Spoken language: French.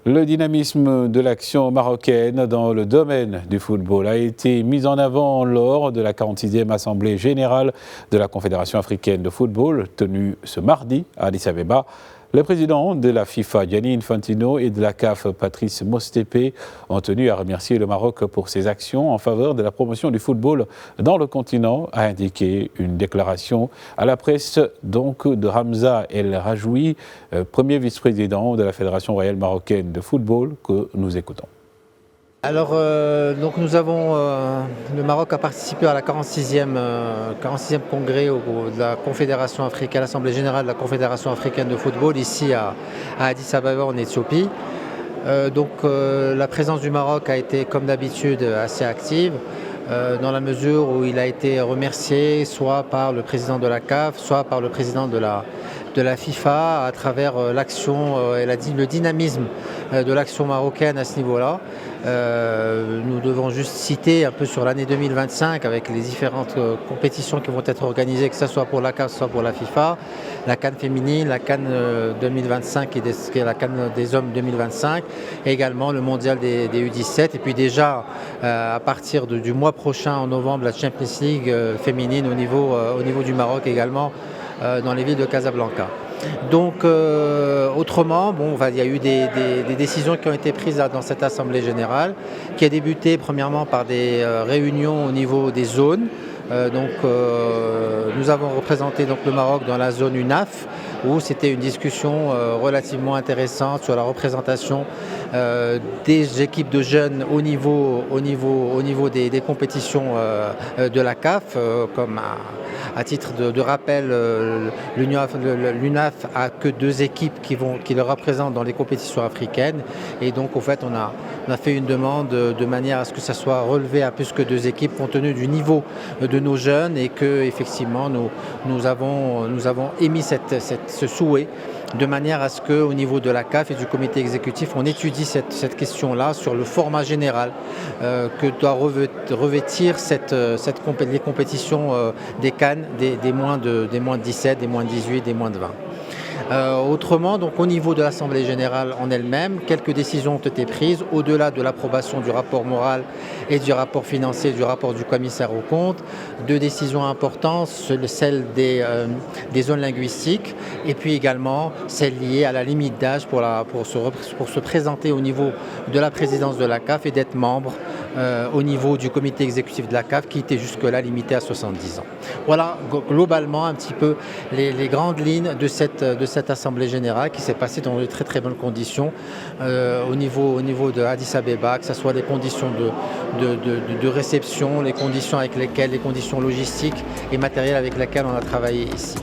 Le dynamisme de l'action marocaine dans le domaine du football a été mis en avant lors de la 46e Assemblée générale de la Confédération africaine de football, tenue ce mardi à Addis Abeba. Le président de la FIFA, Gianni Infantino, et de la CAF, Patrice Motsepe, ont tenu à remercier le Maroc pour ses actions en faveur de la promotion du football dans le continent, a indiqué une déclaration à la presse donc de Hamza El Rajoui, premier vice-président de la Fédération royale marocaine de football, que nous écoutons. Alors, le Maroc a participé à la 46e congrès de la Confédération africaine, l'Assemblée générale de la Confédération africaine de football, ici à Addis Abeba en Éthiopie. La présence du Maroc a été, comme d'habitude, assez active, dans la mesure où il a été remercié soit par le président de la CAF, soit par le président de la FIFA à travers l'action et le dynamisme de l'action marocaine à ce niveau-là. Nous devons juste citer un peu sur l'année 2025 avec les différentes compétitions qui vont être organisées, que ce soit pour la CAF, soit pour la FIFA, la CAN féminine, la CAN 2025 et la CAN des hommes 2025, et également le mondial des U17. Et puis déjà, à partir du mois prochain, en novembre, la Champions League féminine au niveau du Maroc également, dans les villes de Casablanca. Donc, autrement, il y a eu des décisions qui ont été prises dans cette Assemblée générale, qui a débuté premièrement par des réunions au niveau des zones. Nous avons représenté le Maroc dans la zone UNAF, où c'était une discussion relativement intéressante sur la représentation des équipes de jeunes au niveau des compétitions de la CAF, comme à titre de rappel, l'UNAF a que 2 équipes qui le représentent dans les compétitions africaines. Et donc, au fait, on a fait une demande de manière à ce que ça soit relevé à plus que 2 équipes, compte tenu du niveau de nos jeunes, et que, effectivement, nous avons émis ce souhait, de manière à ce qu'au niveau de la CAF et du comité exécutif, on étudie cette question-là sur le format général que doit revêtir les compétitions des CAN, des moins de 17, des moins de 18, des moins de 20. Autrement, au niveau de l'Assemblée générale en elle-même, quelques décisions ont été prises au-delà de l'approbation du rapport moral et du rapport financier, du rapport du commissaire aux comptes. 2 décisions importantes, celle des zones linguistiques, et puis également celle liée à la limite d'âge pour se présenter au niveau de la présidence de la CAF et d'être membre au niveau du comité exécutif de la CAF, qui était jusque-là limité à 70 ans. Voilà globalement un petit peu les grandes lignes de cette Assemblée générale qui s'est passée dans de très très bonnes conditions au niveau de Addis Abeba, que ce soit les conditions de réception, les conditions logistiques et matérielles avec lesquelles on a travaillé ici.